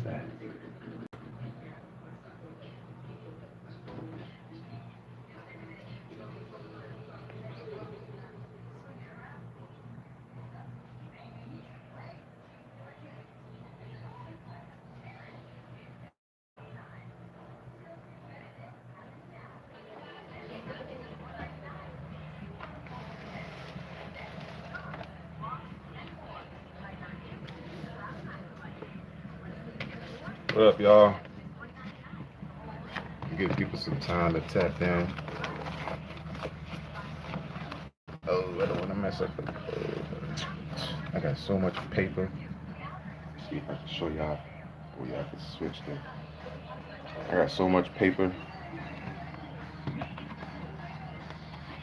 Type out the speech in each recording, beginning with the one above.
that? What up, y'all? Give people some time to tap in. Oh, I don't want to mess up. I got so much paper. Let's see if I can show y'all. Oh, yeah, I can switch them. I got so much paper.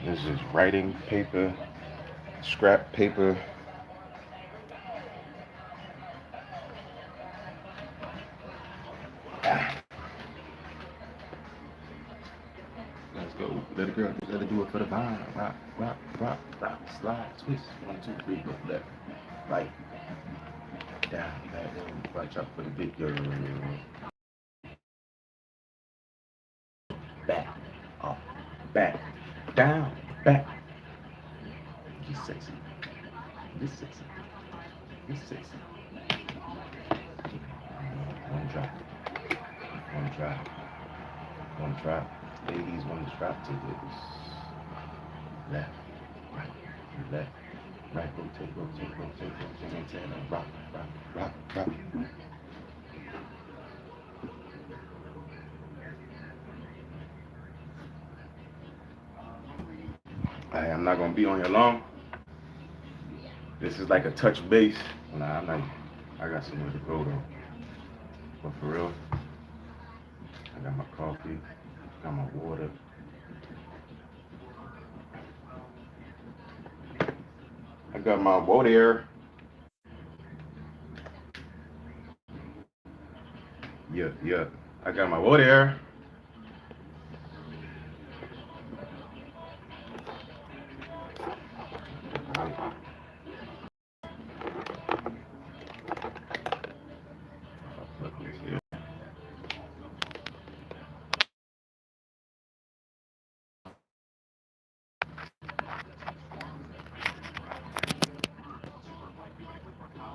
This is writing paper, scrap paper. Ah. Let's go. Let it do it for the vine. Rock, rock, rock, rock, slide, twist. 1, 2, 3, go left, right, down, back, watch out for the big girl. Back, off, back, down, back. He's sexy. This sexy. This sexy. One drop. One drop. One drop. Ladies, one drop to this. Left, right, left, right, rotate, rotate, rotate, rotate, rotate, rock, rock, rock, rock. I'm not gonna be on here long. This is like a touch base. Nah, I'm not. I got somewhere to go though. But for real, I got my coffee, got my water. I got my water. Yeah, yeah. I got my water.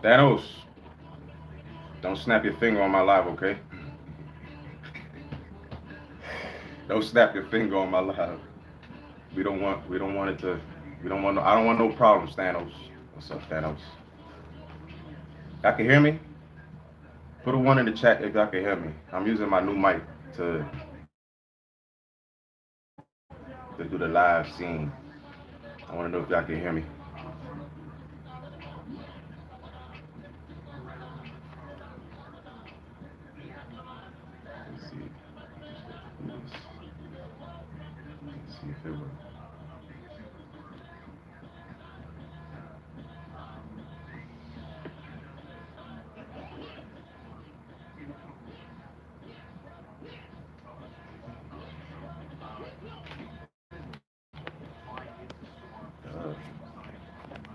Thanos, don't snap your finger on my live, okay? Don't snap your finger on my live. We don't want it to, we don't want no, I don't want no problems, Thanos. What's up, Thanos? Y'all can hear me? Put a 1 in the chat if y'all can hear me. I'm using my new mic to do the live scene. I want to know if y'all can hear me. Let's see. Let's see if it works.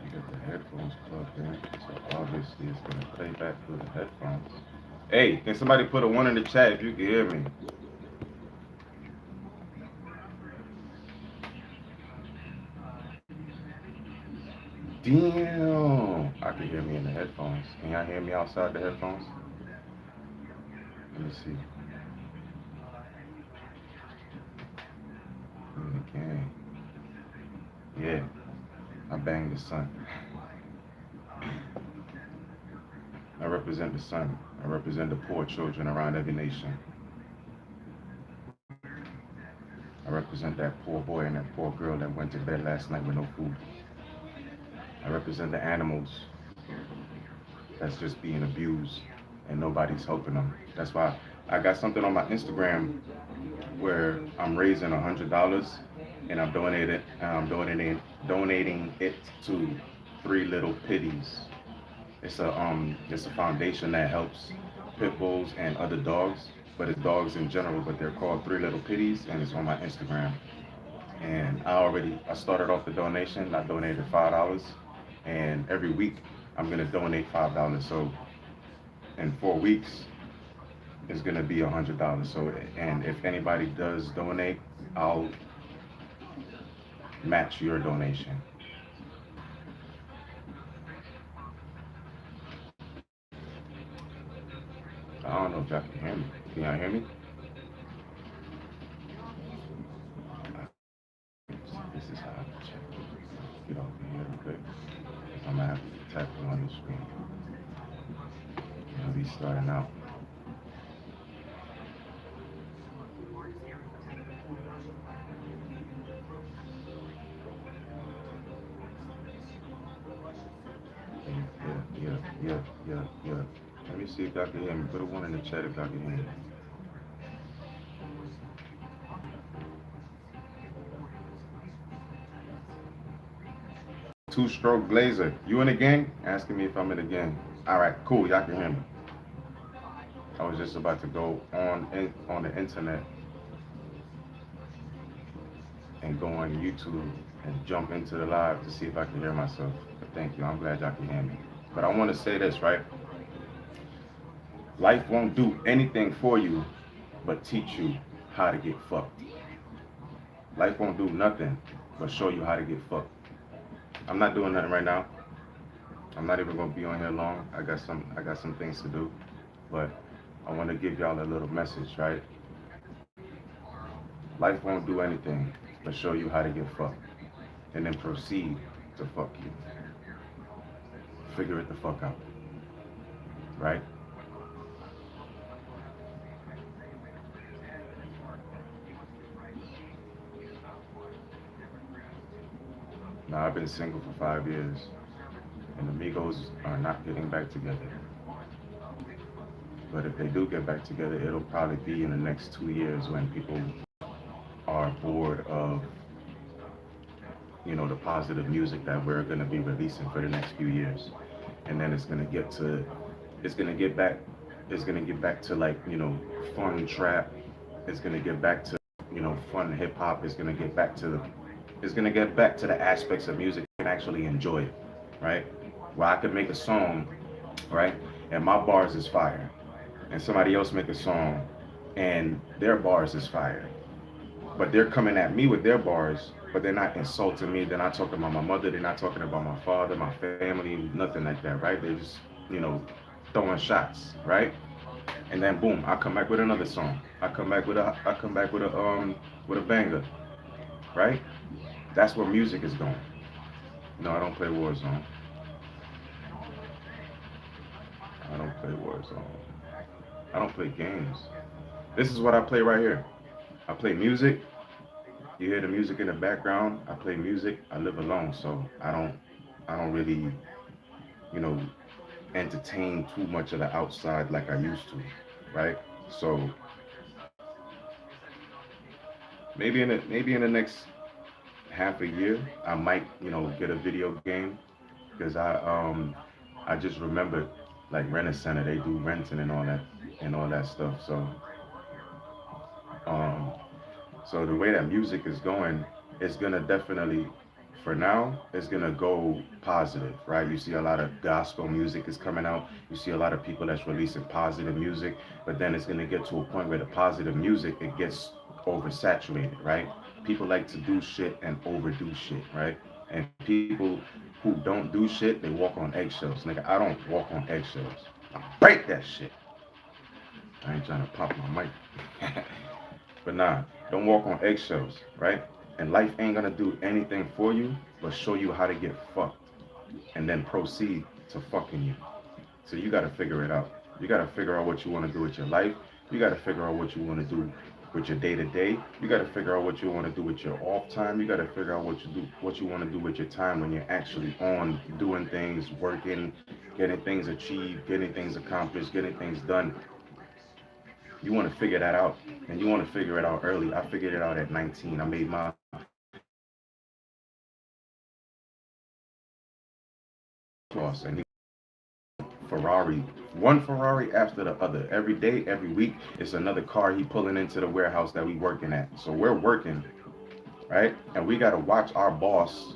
You got the headphones plugged in, so obviously it's gonna play back through the headphones. Hey, can somebody put a 1 in the chat if you can hear me? Damn! I can hear me in the headphones. Can y'all hear me outside the headphones? Let me see. Okay. Yeah, I banged the sun. I represent the sun. I represent the poor children around every nation. I represent that poor boy and that poor girl that went to bed last night with no food. I represent the animals that's just being abused and nobody's helping them. That's why I got something on my Instagram where I'm raising $100 and I'm donating it to Three Little Pitties. It's a foundation that helps pit bulls and other dogs, but it's dogs in general, but they're called Three Little Pitties and it's on my Instagram. And I started off the donation. I donated $5, and every week I'm gonna donate $5. So in 4 weeks, is gonna be $100. So, and if anybody does donate, I'll match your donation. I don't know if y'all can hear me. Can y'all hear me? This is how I check. Get over here real quick. I'm gonna have to tap you on your screen. I'll be starting out. Yeah. Let me see if y'all can hear me. Put a one in the chat if y'all can hear me. Two stroke blazer. You in the gang? Asking me if I'm in the gang. All right, cool. Y'all can hear me. I was just about to go on the internet and go on YouTube and jump into the live to see if I can hear myself. But thank you. I'm glad y'all can hear me. But I want to say this, right? Life won't do anything for you but teach you how to get fucked. Life won't do nothing but show you how to get fucked. I'm not doing nothing right now. I'm not even gonna be on here long. I got some things to do. But I want to give y'all a little message, right? Life won't do anything but show you how to get fucked. And then proceed to fuck you. Figure it the fuck out. Right? Now I've been single for 5 years and amigos are not getting back together. But if they do get back together, it'll probably be in the next 2 years when people are bored of, the positive music that we're gonna be releasing for the next few years. And then it's gonna get back, it's gonna get back to like, fun trap. It's gonna get back to, fun hip hop. It's gonna get back to the aspects of music and actually enjoy it, right? Where I could make a song, right, and my bars is fire, and somebody else make a song, and their bars is fire, but they're coming at me with their bars, but they're not insulting me. They're not talking about my mother. They're not talking about my father, my family, nothing like that, right? They're just, throwing shots, right? And then boom, I come back with another song. I come back with a banger, right? That's where music is going. No, I don't play Warzone. I don't play Warzone. I don't play games. This is what I play right here. I play music. You hear the music in the background. I play music. I live alone, so I don't really, you know, entertain too much of the outside like I used to, right? So maybe in the next half a year, I might, get a video game because I just remembered like Rent a Center, they do renting and all that stuff. Um, so the way that music is going, it's gonna definitely, for now, it's gonna go positive, right? You see a lot of gospel music is coming out. You see a lot of people that's releasing positive music, but then it's gonna get to a point where the positive music it gets oversaturated, right? People like to do shit and overdo shit, right? And people who don't do shit, they walk on eggshells. Nigga, I don't walk on eggshells. I break that shit. I ain't trying to pop my mic. But nah, don't walk on eggshells, right? And life ain't gonna do anything for you but show you how to get fucked and then proceed to fucking you. So you gotta figure it out. You gotta figure out what you wanna do with your life. You gotta figure out what you wanna do with your day to day. You gotta figure out what you wanna do with your off time. You gotta figure out what you wanna do with your time when you're actually on doing things, working, getting things achieved, getting things accomplished, getting things done. You want to figure that out, and you want to figure it out early. I figured it out at 19. I made my boss, and Ferrari, one Ferrari after the other. Every day, every week, it's another car he pulling into the warehouse that we working at. So we're working, right? And we got to watch our boss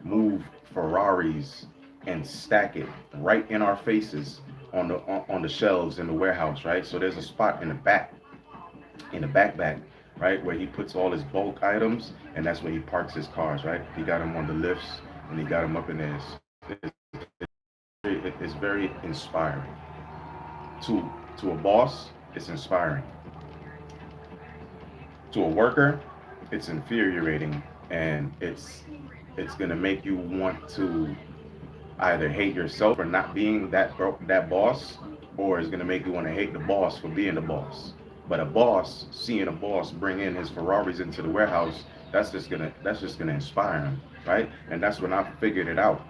move Ferraris and stack it right in our faces on the shelves in the warehouse, right? So there's a spot in the back, in the backpack, right, where he puts all his bulk items, and that's where he parks his cars, right? He got them on the lifts, and he got them up in there. It's very inspiring. To a boss, it's inspiring. To a worker, it's infuriating, and it's gonna make you want to either hate yourself for not being that boss, or it's gonna make you want to hate the boss for being the boss. But a boss, seeing a boss bring in his Ferraris into the warehouse, that's just gonna inspire him, right? And that's when I figured it out.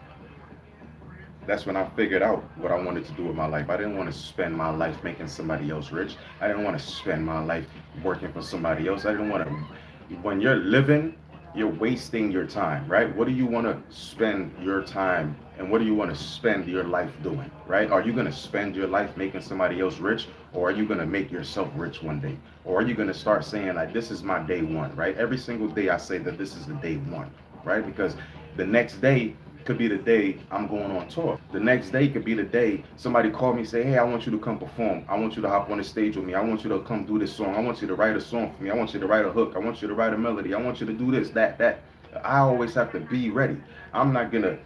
That's when I figured out what I wanted to do with my life. I didn't want to spend my life making somebody else rich. I didn't want to spend my life working for somebody else. I didn't want to. When you're living, you're wasting your time, right? What do you want to spend your time and what do you want to spend your life doing, right? Are you going to spend your life making somebody else rich, or are you going to make yourself rich one day? Or are you going to start saying, like, this is my day one, right? Every single day I say that this is the day one, right? Because the next day could be the day I'm going on tour. The next day could be the day somebody called me and say, hey, I want you to come perform. I want you to hop on the stage with me. I want you to come do this song. I want you to write a song for me. I want you to write a hook. I want you to write a melody. I want you to do this, that, that. I always have to be ready. I'm not going to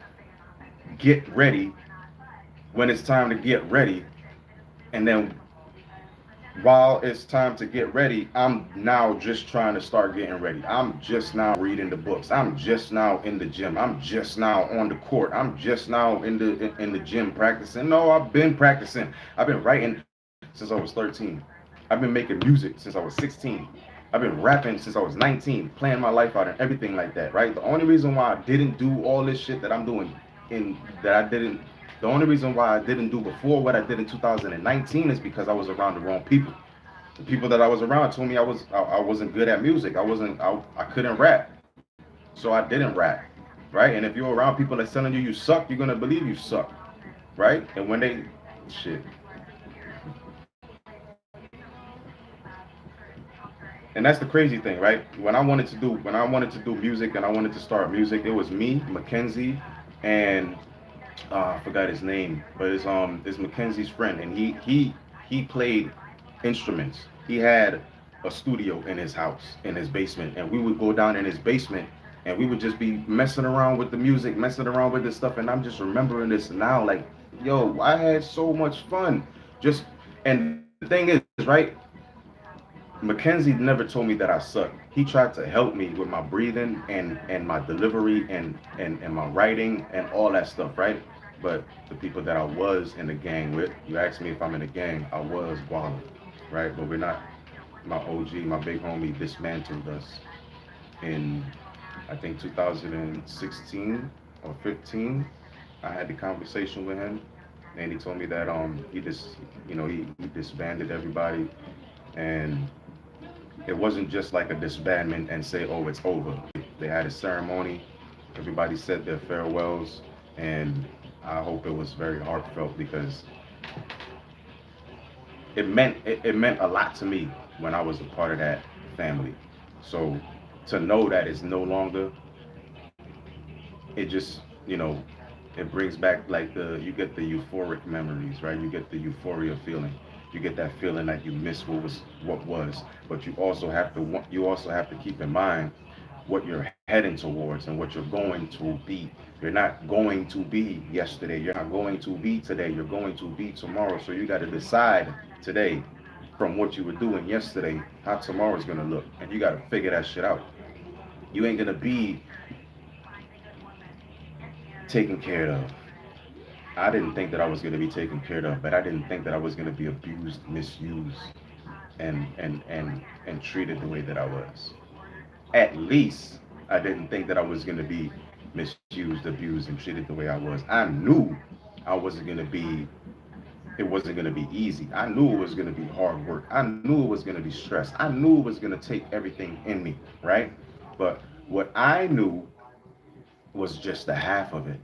get ready when it's time to get ready. And then while it's time to get ready, I'm now just trying to start getting ready. I'm just now reading the books. I'm just now in the gym. I'm just now on the court. I'm just now in the gym practicing. No, I've been practicing. I've been writing since I was 13. I've been making music since I was 16. I've been rapping since I was 19, playing my life out and everything like that, right? The only reason why I didn't do all this shit that I'm doing in that I didn't the only reason why I didn't do before what I did in 2019 is because I was around the wrong people. The people that I was around told me I wasn't good at music. I couldn't rap, so I didn't rap, right? And if you're around people that's telling you suck, you're gonna believe you suck, right? And when they shit, and that's the crazy thing, right? When I wanted to do music and I wanted to start music, it was me, Mackenzie, and I forgot his name, but it's Mackenzie's friend, and he played instruments. He had a studio in his house, in his basement, and we would go down in his basement, and we would just be messing around with the music, messing around with this stuff, and I'm just remembering this now, like, yo, I had so much fun, just, and the thing is, right? Mackenzie never told me that I sucked. He tried to help me with my breathing and my delivery and my writing and all that stuff, right? But the people that I was in the gang with, you asked me if I'm in the gang, I was Walla, right? But we're not. My OG, my big homie, dismantled us in, I think, 2016 or 15. I had the conversation with him, and he told me that he disbanded everybody, and it wasn't just like a disbandment and say, oh, it's over. They had a ceremony. Everybody said their farewells, and I hope it was very heartfelt because it meant a lot to me when I was a part of that family. So to know that it's no longer, it just it brings back like the you get the euphoric memories, right? You get the euphoria feeling. You get that feeling like you miss what was, but you also have to keep in mind what you're heading towards and what you're going to be. You're not going to be yesterday. You're not going to be today. You're going to be tomorrow. So you got to decide today from what you were doing yesterday how tomorrow's going to look. And you got to figure that shit out. You ain't going to be taken care of. I didn't think that I was going to be taken care of, but I didn't think that I was going to be abused, misused, and treated the way that I was. At least I didn't think that I was going to be misused, abused, and treated the way I was. I knew I wasn't going to be, it wasn't going to be easy. I knew it was going to be hard work. I knew it was going to be stress. I knew it was going to take everything in me, right? But what I knew was just the half of it,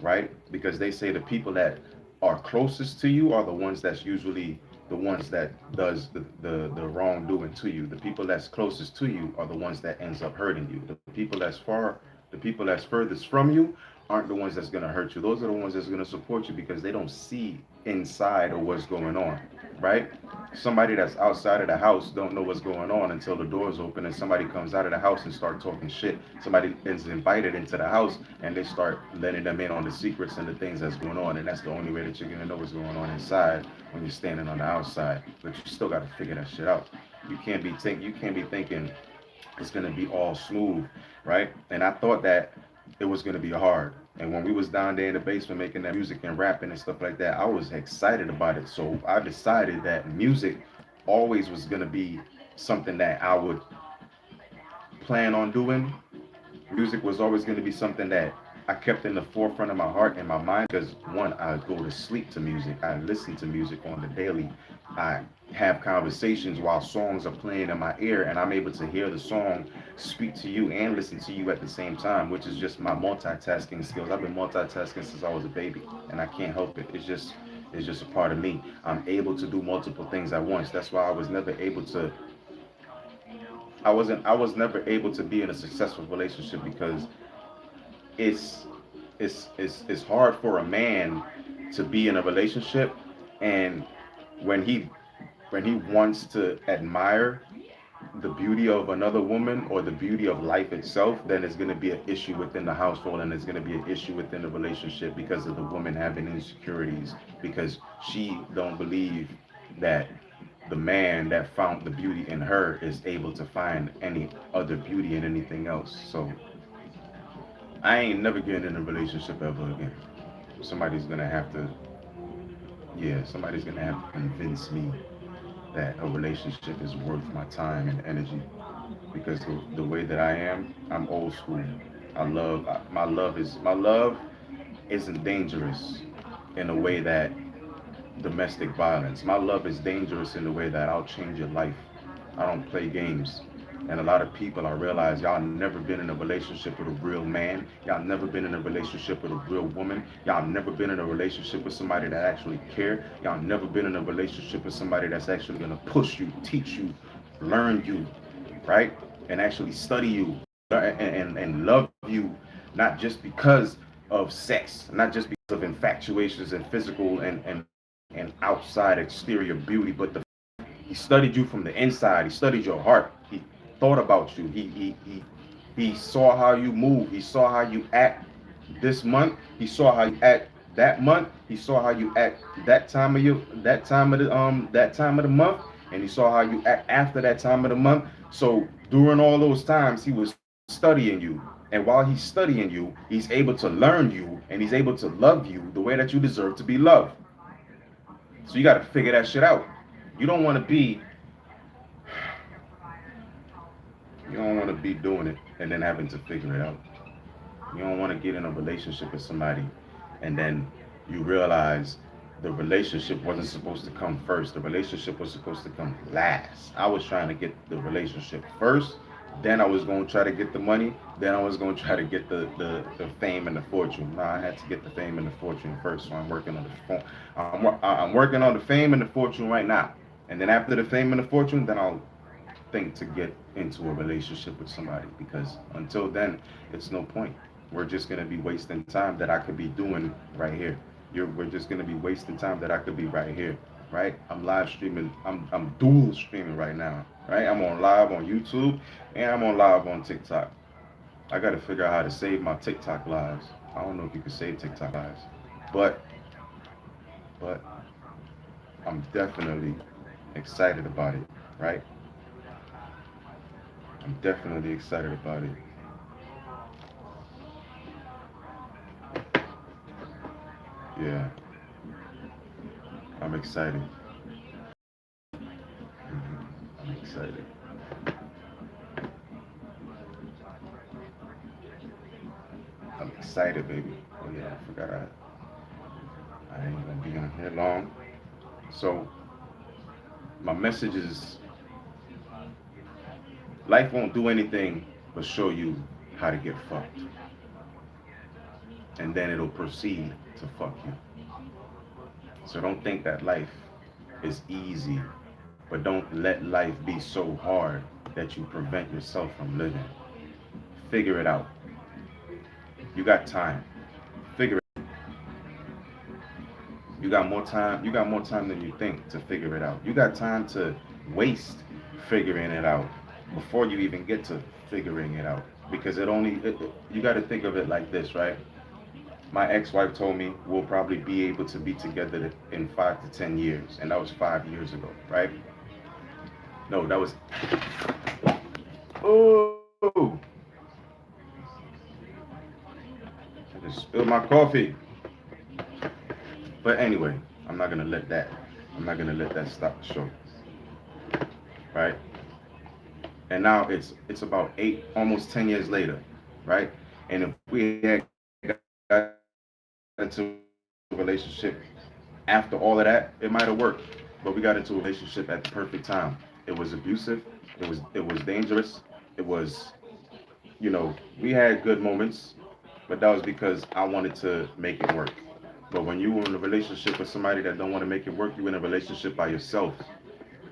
right? Because they say the people that are closest to you are the ones that's usually the ones that does the wrongdoing to you. The people that's closest to you are the ones that ends up hurting you. The people that's furthest from you aren't the ones that's going to hurt you. Those are the ones that's going to support you because they don't see inside of what's going on, right? Somebody that's outside of the house don't know what's going on until the doors open and somebody comes out of the house and start talking shit. Somebody is invited into the house and they start letting them in on the secrets and the things that's going on, and that's the only way that you're going to know what's going on inside when you're standing on the outside. But you still got to figure that shit out. You can't be thinking it's gonna be all smooth, right? And I thought that it was gonna be hard. And when we was down there in the basement making that music and rapping and stuff like that, I was excited about it. So I decided that music always was gonna be something that I would plan on doing. Music was always going to be something that I kept in the forefront of my heart and my mind because one, I go to sleep to music. I listen to music on the daily. I have conversations while songs are playing in my ear, and I'm able to hear the song speak to you and listen to you at the same time, which is just my multitasking skills. I've been multitasking since I was a baby, and I can't help it. It's just a part of me. I'm able to do multiple things at once. That's why I was never able to be in a successful relationship because it's it's hard for a man to be in a relationship, and when he wants to admire the beauty of another woman or the beauty of life itself, then it's going to be an issue within the household, and it's going to be an issue within the relationship because of the woman having insecurities because she don't believe that the man that found the beauty in her is able to find any other beauty in anything else. So I ain't never getting in a relationship ever again. Somebody's gonna have to, yeah, somebody's gonna have to convince me that a relationship is worth my time and energy because the way that I am, I'm old school. My love isn't dangerous in a way that domestic violence. My love is dangerous in the way that I'll change your life. I don't play games. And a lot of people, I realize y'all never been in a relationship with a real man. Y'all never been in a relationship with a real woman. Y'all never been in a relationship with somebody that actually care. Y'all never been in a relationship with somebody that's actually gonna push you, teach you, learn you, right? And actually study you and love you, not just because of sex, not just because of infatuations and physical and outside exterior beauty, but he studied you from the inside. He studied your heart. He thought about you. He saw how you move. He saw how you act this month. He saw how you act that month. He saw how you act that time of the month, and he saw how you act after that time of the month. So during all those times, he was studying you. And while he's studying you, he's able to learn you and he's able to love you the way that you deserve to be loved. So you got to figure that shit out. You don't want to be you don't want to be doing it and then having to figure it out. You don't want to get in a relationship with somebody and then you realize the relationship wasn't supposed to come first. The relationship was supposed to come last. I was trying to get the relationship first, then I was going to try to get the money, then I was going to try to get the fame and the fortune. No, I had to get the fame and the fortune first, so I'm working on I'm working on the fame and the fortune right now. And then after the fame and the fortune, then I'll think to get into a relationship with somebody because until then, it's no point. We're just gonna be wasting time that I could be doing right here. We're just gonna be wasting time that I could be right here, right? I'm live streaming. I'm dual streaming right now, right? I'm on live on YouTube and I'm on live on TikTok. I gotta figure out how to save my TikTok lives. I don't know if you can save TikTok lives, but but I'm definitely excited about it, right? I'm definitely excited about it. Yeah, I'm excited. I'm excited. I'm excited, baby. Oh yeah, I forgot I ain't gonna be on here long. So my message is life won't do anything but show you how to get fucked. And then it'll proceed to fuck you. So don't think that life is easy, but don't let life be so hard that you prevent yourself from living. Figure it out. You got time. You got more time. You got more time than you think to figure it out. You got time to waste figuring it out before you even get to figuring it out. Because you got to think of it like this, right? My ex-wife told me we'll probably be able to be together in 5 to 10 years, and that was 5 years ago, right? No, that was. Oh, I just spilled my coffee. But anyway, I'm not gonna let that. I'm not gonna let that stop the show, right? And now it's about 8, almost 10 years later, right? And if we had got into a relationship after all of that, it might have worked. But we got into a relationship at the perfect time. It was abusive. It was dangerous. It was, we had good moments, but that was because I wanted to make it work. But when you are in a relationship with somebody that don't want to make it work, you're in a relationship by yourself.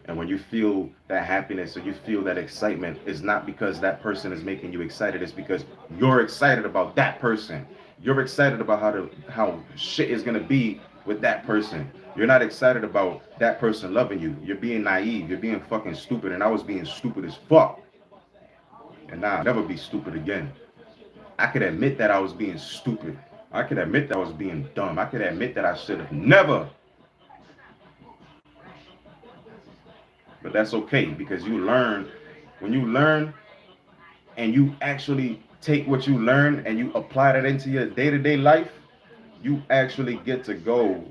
And when you feel that happiness or you feel that excitement, it's not because that person is making you excited. It's because you're excited about that person. You're excited about how shit is gonna be with that person. You're not excited about that person loving you. You're being naive. You're being fucking stupid. And I was being stupid as fuck. And now I'll never be stupid again. I could admit that I was being stupid. I could admit that I was being dumb. I could admit that I should have never. But that's okay because you learn. When you learn and you actually take what you learn and you apply that into your day-to-day life, you actually get to go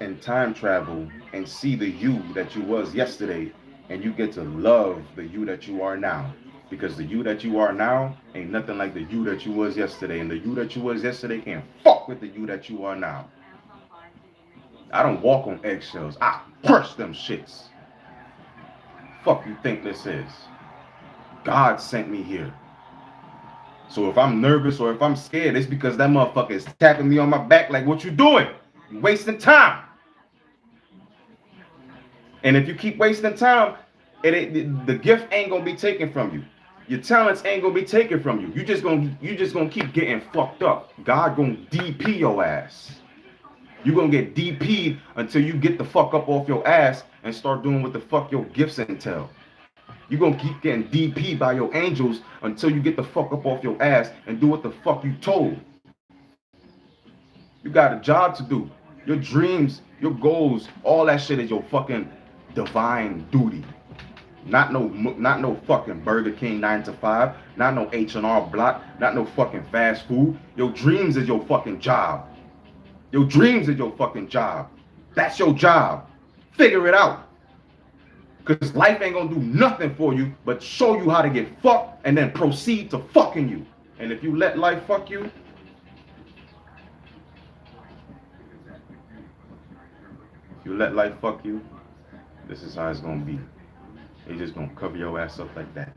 and time travel and see the you that you was yesterday, and you get to love the you that you are now. Because the you that you are now ain't nothing like the you that you was yesterday, and the you that you was yesterday can't fuck with the you that you are now. I don't walk on eggshells. I crush them shits. Fuck you think this is? God sent me here. So if I'm nervous or if I'm scared, it's because that motherfucker is tapping me on my back like, what you doing? You wasting time. And if you keep wasting time, the gift ain't gonna be taken from you. Your talents ain't gonna be taken from you. You just gonna keep getting fucked up. God gonna DP your ass. You gonna get DP'd until you get the fuck up off your ass and start doing what the fuck your gifts entail. You gonna keep getting DP'd by your angels until you get the fuck up off your ass and do what the fuck you told. You got a job to do. Your dreams, your goals, all that shit is your fucking divine duty. Not no fucking Burger King 9 to 5. Not no H&R Block. Not no fucking fast food. Your dreams is your fucking job. Your dreams is your fucking job. That's your job. Figure it out. Because life ain't gonna do nothing for you but show you how to get fucked and then proceed to fucking you. And if you let life fuck you, this is how it's gonna be. They just gonna cover your ass up like that.